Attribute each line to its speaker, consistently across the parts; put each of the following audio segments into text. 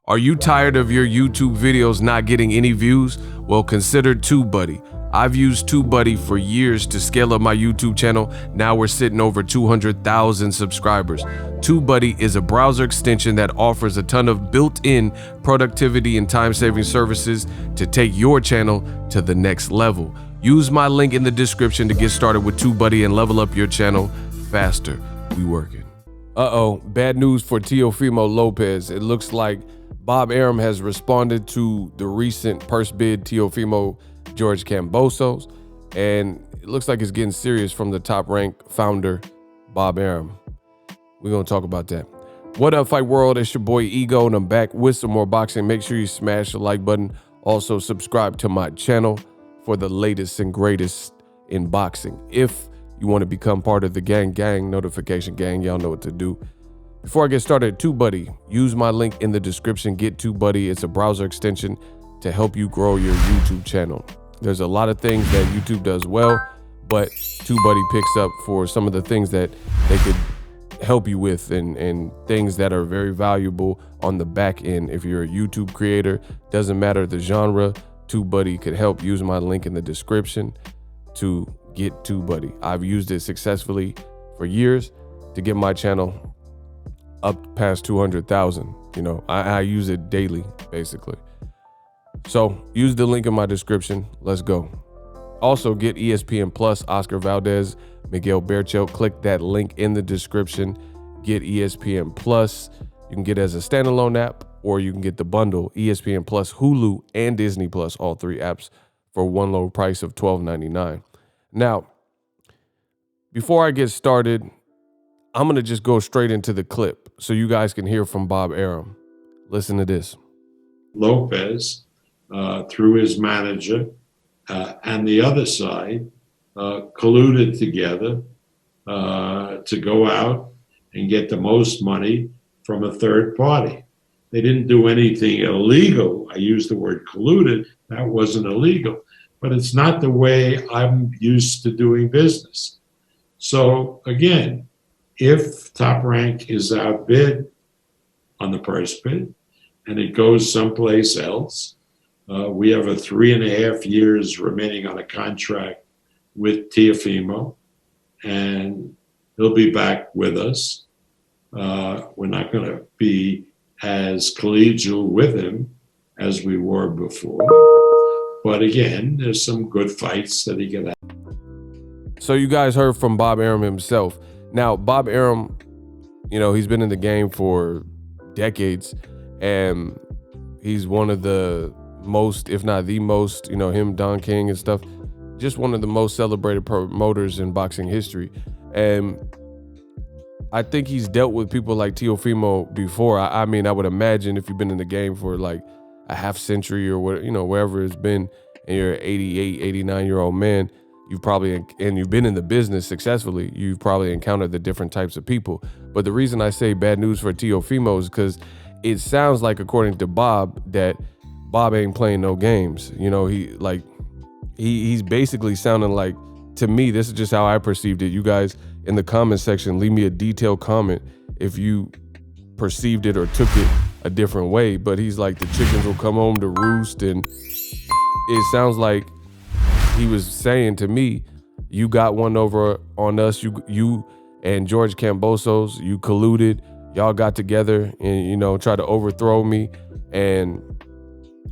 Speaker 1: Are you tired of your YouTube videos not getting any views? Well, consider TUBEBUDDY. I've used TUBEBUDDY for years to scale up my YouTube channel. Now we're sitting over 200,000 subscribers. TUBEBUDDY is a browser extension that offers a ton of built-in productivity and time-saving services to take your channel to the next level. Use my link in the description to get started with TUBEBUDDY and level up your channel faster. We working. Bad news for Teofimo Lopez. It looks like Bob Arum has responded to the recent purse bid Teofimo George Kambosos, and it looks like it's getting serious from the Top Rank founder, Bob Arum. We're going to talk about that. What up, Fight World? It's your boy Ego, and I'm back with some more boxing. Make sure you smash the like button. Also, subscribe to my channel for the latest and greatest in boxing. If you want to become part of the gang notification gang, y'all know what to do. Before I get started, TUBEBUDDY, use my link in the description. Get TUBEBUDDY. It's a browser extension to help you grow your YouTube channel. There's a lot of things that YouTube does well, but TUBEBUDDY picks up for some of the things that they could help you with and things that are very valuable on the back end. If you're a YouTube creator, doesn't matter the genre, TUBEBUDDY could help. Use my link in the description to get TUBEBUDDY. I've used it successfully for years to get my channel up past 200,000. You know, I use it daily, basically. So use the link in my description. Let's go. Also, get ESPN Plus, Oscar Valdez, Miguel Berchelt. Click that link in the description. Get ESPN Plus. You can get it as a standalone app, or you can get the bundle, ESPN Plus, Hulu, and Disney Plus, all three apps for one low price of $12.99. Now, before I get started, I'm going to just go straight into the clip so you guys can hear from Bob Arum. Listen to this.
Speaker 2: Lopez, through his manager, and the other side, colluded together to go out and get the most money from a third party. They didn't do anything illegal. I use the word colluded. That wasn't illegal. But it's not the way I'm used to doing business. So again, if Top Rank is outbid on the purse bid and it goes someplace else, we have a 3.5 years remaining on a contract with Teofimo, and he'll be back with us. We're not going to be as collegial with him as we were before. But again, there's some good fights that he can have.
Speaker 1: So you guys heard from Bob Arum himself. Now, Bob Arum, you know, he's been in the game for decades, and he's one of the most, if not the most, you know, him, Don King and stuff, just one of the most celebrated promoters in boxing history. And I think he's dealt with people like Teofimo before. I mean, I would imagine if you've been in the game for like a half century or what, you know, wherever it's been, and you're an 88, 89-year-old man, you've probably, and you've been in the business successfully, you've probably encountered the different types of people. But the reason I say bad news for Teofimo is because it sounds like, according to Bob, that Bob ain't playing no games. You know, he's basically sounding like, to me, this is just how I perceived it. You guys in the comment section, leave me a detailed comment if you perceived it or took it a different way. But he's like, the chickens will come home to roost, and it sounds like he was saying to me, you got one over on us. You and George Kambosos, you colluded. Y'all got together and, you know, tried to overthrow me and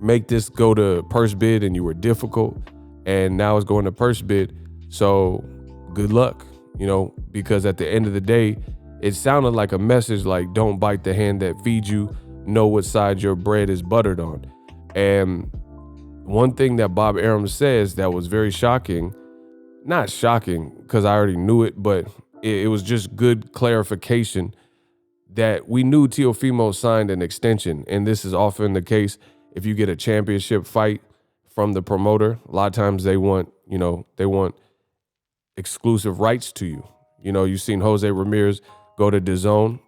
Speaker 1: make this go to purse bid, and you were difficult. And now it's going to purse bid. So good luck, you know, because at the end of the day, it sounded like a message like, don't bite the hand that feeds you. Know what side your bread is buttered on. And one thing that Bob Arum says that was very shocking, not shocking because I already knew it, but it was just good clarification that we knew Teofimo signed an extension. And this is often the case if you get a championship fight from the promoter. A lot of times they want, you know, they want exclusive rights to you. You know, you've seen Jose Ramirez go to DAZN.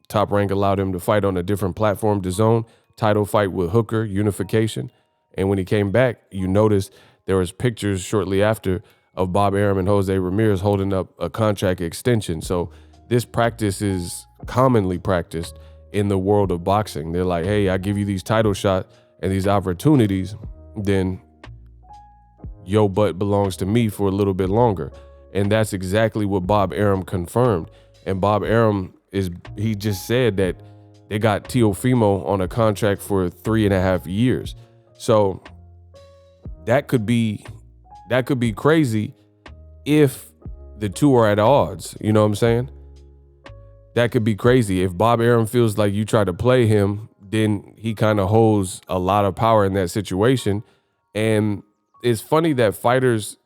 Speaker 1: Top Rank allowed him to fight on a different platform, DAZN, title fight with Hooker, unification. And when he came back, you notice there was pictures shortly after of Bob Arum and Jose Ramirez holding up a contract extension. So this practice is commonly practiced in the world of boxing. They're like, hey, I give you these title shots and these opportunities, then your butt belongs to me for a little bit longer. And that's exactly what Bob Arum confirmed. And Bob Arum he just said that they got Teofimo on a contract for 3.5 years. So that could be crazy if the two are at odds. You know what I'm saying? That could be crazy. If Bob Arum feels like you try to play him, then he kind of holds a lot of power in that situation. And it's funny that fighters,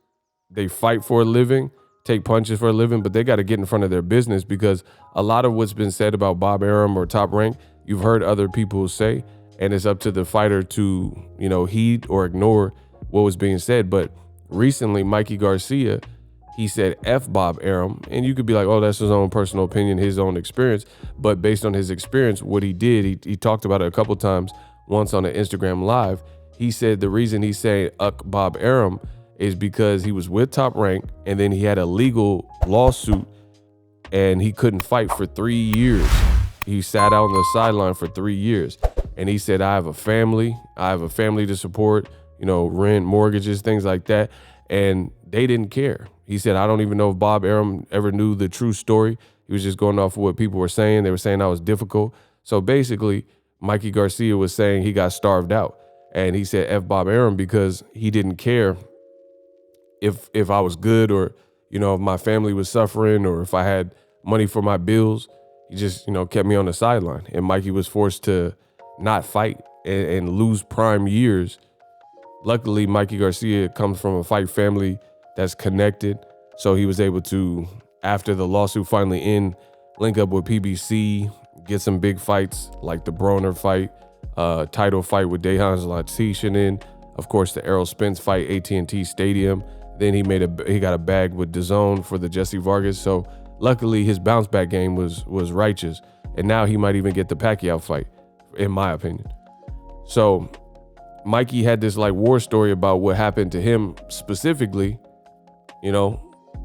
Speaker 1: they fight for a living, take punches for a living, but they got to get in front of their business, because a lot of what's been said about Bob Arum or Top Rank, you've heard other people say, and it's up to the fighter to, heed or ignore what was being said. But recently, Mikey Garcia, he said F Bob Arum, and you could be like, oh, that's his own personal opinion, his own experience. But based on his experience, what he did, he talked about it a couple times, once on an Instagram Live. He said the reason he's saying Bob Arum is because he was with Top Rank, and then he had a legal lawsuit, and he couldn't fight for 3 years. He sat out on the sideline for 3 years. And he said, I have a family to support, rent, mortgages, things like that. And they didn't care. He said, I don't even know if Bob Arum ever knew the true story. He was just going off of what people were saying. They were saying I was difficult. So basically, Mikey Garcia was saying he got starved out. And he said F Bob Arum because he didn't care if I was good, or, if my family was suffering, or if I had money for my bills. He just, kept me on the sideline. And Mikey was forced to not fight and lose prime years. Luckily, Mikey Garcia comes from a fight family that's connected. So he was able to, after the lawsuit finally ended, link up with PBC, get some big fights like the Broner fight, title fight with Dejan Zlatikin in, of course, the Errol Spence fight, AT&T Stadium. Then he got a bag with DAZN for the Jesse Vargas. So luckily his bounce back game was righteous. And now he might even get the Pacquiao fight, in my opinion. So Mikey had this like war story about what happened to him specifically.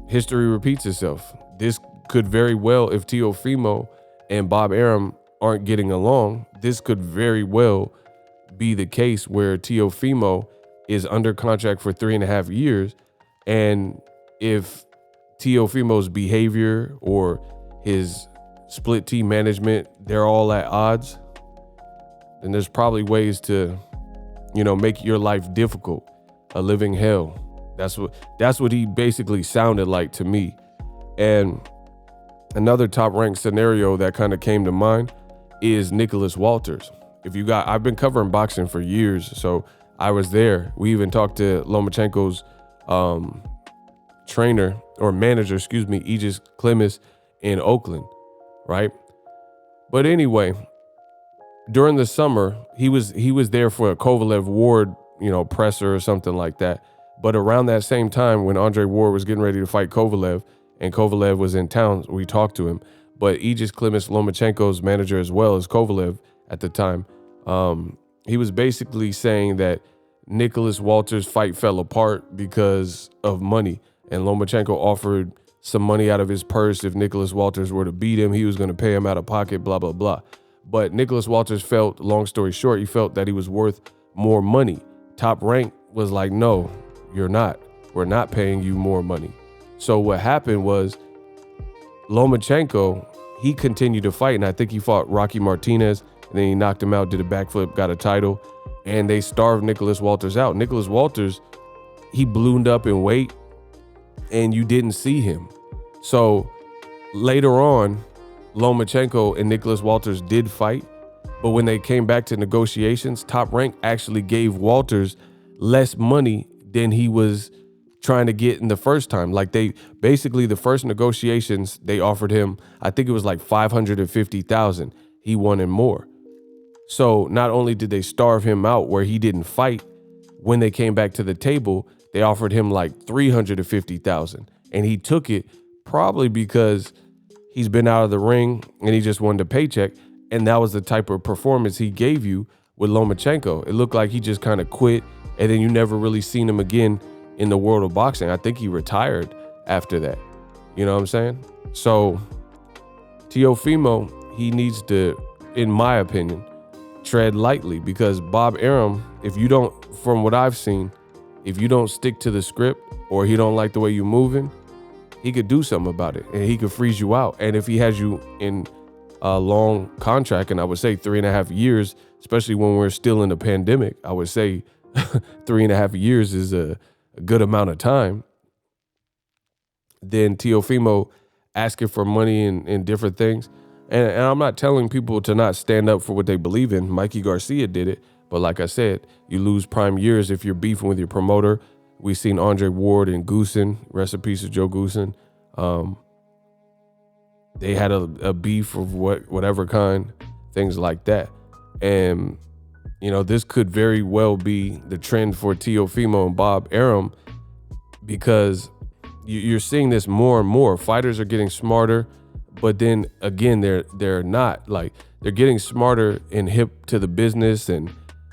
Speaker 1: History repeats itself. This could very well, if Teofimo and Bob Arum aren't getting along, this could very well be the case where Teofimo is under contract for 3.5 years. And if Teofimo's behavior or his split team management, they're all at odds, then there's probably ways to, make your life difficult, a living hell. That's what he basically sounded like to me. And another Top Rank scenario that kind of came to mind is Nicholas Walters. I've been covering boxing for years, so I was there. We even talked to Lomachenko's trainer or manager, Aegis Clemens in Oakland, right? But anyway, during the summer, he was there for a Kovalev Ward, presser or something like that. But around that same time, when Andre Ward was getting ready to fight Kovalev, and Kovalev was in town, we talked to him. But Aegis Clemens, Lomachenko's manager as well as Kovalev at the time, he was basically saying that Nicholas Walters' fight fell apart because of money. And Lomachenko offered some money out of his purse. If Nicholas Walters were to beat him, he was going to pay him out of pocket, blah, blah, blah. But Nicholas Walters felt, long story short, he felt that he was worth more money. Top Rank was like, no, you're not. We're not paying you more money. So what happened was Lomachenko, he continued to fight, and I think he fought Rocky Martinez, and then he knocked him out, did a backflip, got a title, and they starved Nicholas Walters out. Nicholas Walters, he ballooned up in weight, and you didn't see him. So later on, Lomachenko and Nicholas Walters did fight, but when they came back to negotiations, Top Rank actually gave Walters less money than he was trying to get in the first time. Like the first negotiations, they offered him, I think it was like $550,000. He wanted more. So not only did they starve him out where he didn't fight, when they came back to the table, they offered him like $350,000, and he took it probably because he's been out of the ring and he just wanted a paycheck. And that was the type of performance he gave you with Lomachenko. It looked like he just kind of quit, and then you never really seen him again in the world of boxing. I think he retired after that. You know what I'm saying? So Teofimo, he needs to, in my opinion, tread lightly, because Bob Arum, if you don't, from what I've seen, if you don't stick to the script or he don't like the way you're moving, he could do something about it and he could freeze you out. And if he has you in a long contract, and I would say 3.5 years, especially when we're still in the pandemic, I would say 3.5 years is a good amount of time. Then Teofimo asking for money and different things. And I'm not telling people to not stand up for what they believe in. Mikey Garcia did it. But like I said, you lose prime years if you're beefing with your promoter. We've seen Andre Ward and Goosen, rest in peace of Joe Goosen. They had a beef of whatever kind, things like that. And, you know, this could very well be the trend for Teofimo and Bob Arum, because you're seeing this more and more. Fighters are getting smarter, but then again, they're not. Like, they're getting smarter and hip to the business and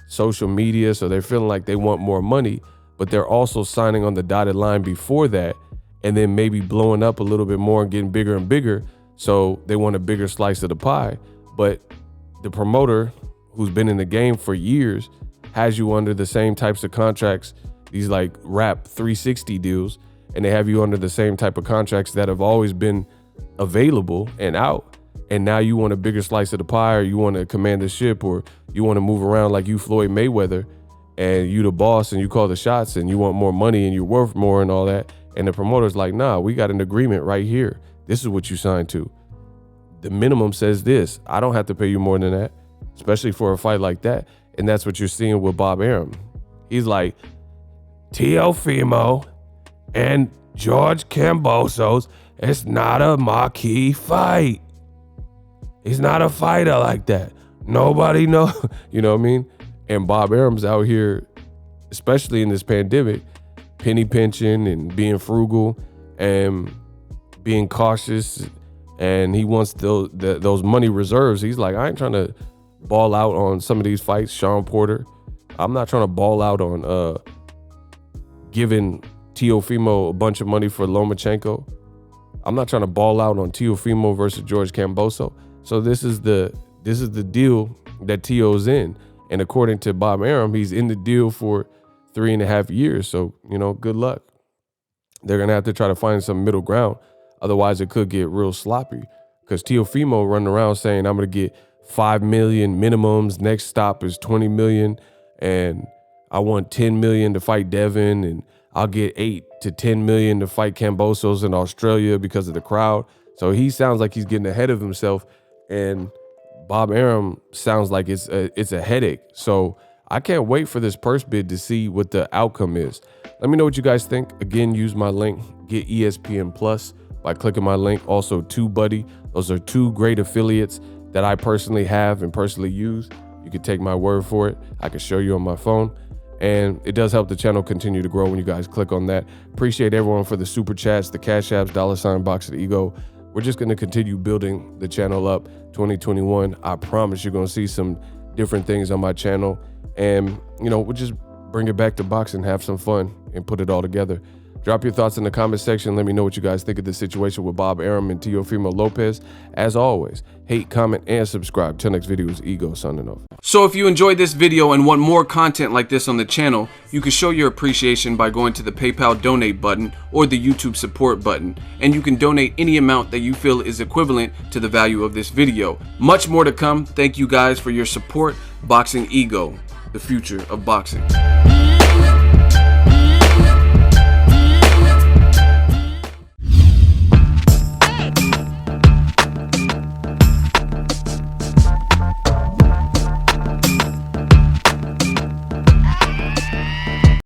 Speaker 1: social media, so they're feeling like they want more money, but they're also signing on the dotted line before that, and then maybe blowing up a little bit more and getting bigger and bigger, so they want a bigger slice of the pie. But the promoter, who's been in the game for years, has you under the same types of contracts, these like rap 360 deals, and they have you under the same type of contracts that have always been available and out. And now you want a bigger slice of the pie, or you want to command the ship, or you want to move around like you Floyd Mayweather, and you the boss and you call the shots and you want more money and you're worth more and all that. And the promoter's like, nah, we got an agreement right here. This is what you signed to. The minimum says this. I don't have to pay you more than that, especially for a fight like that. And that's what you're seeing with Bob Arum. He's like, Teofimo and George Kambosos, it's not a marquee fight. He's not a fighter like that. Nobody know, you know what I mean? And Bob Arum's out here, especially in this pandemic, penny pinching and being frugal and being cautious. And he wants those money reserves. He's like, I ain't trying to ball out on some of these fights, Sean Porter. I'm not trying to ball out on giving Teofimo a bunch of money for Lomachenko. I'm not trying to ball out on Teofimo versus George Kambosos. So this is the deal that Teo's in. And according to Bob Arum, he's in the deal for 3.5 years. So, you know, good luck. They're going to have to try to find some middle ground. Otherwise, it could get real sloppy, because Teofimo running around saying, I'm going to get 5 million minimums. Next stop is 20 million. And I want 10 million to fight Devin. And I'll get 8 to 10 million to fight Kambosos in Australia because of the crowd. So he sounds like he's getting ahead of himself. And Bob Arum sounds like it's a headache. So I can't wait for this purse bid to see what the outcome is. Let me know what you guys think. Again, use my link, get ESPN Plus by clicking my link. Also, TUBEBUDDY. Those are 2 great affiliates that I personally have and personally use. You can take my word for it. I can show you on my phone. And it does help the channel continue to grow when you guys click on that. Appreciate everyone for the super chats, the cash apps, $ Boxingego. We're just going to continue building the channel up. 2021, I promise you're going to see some different things on my channel. And, you know, we'll just bring it back to boxing, have some fun, and put it all together. Drop your thoughts in the comment section. Let me know what you guys think of the situation with Bob Arum and Teofimo Lopez. As always, hate, comment, and subscribe. Till next video is Ego signing off.
Speaker 3: So if you enjoyed this video and want more content like this on the channel, you can show your appreciation by going to the PayPal donate button or the YouTube support button. And you can donate any amount that you feel is equivalent to the value of this video. Much more to come. Thank you guys for your support. Boxingego, the future of boxing.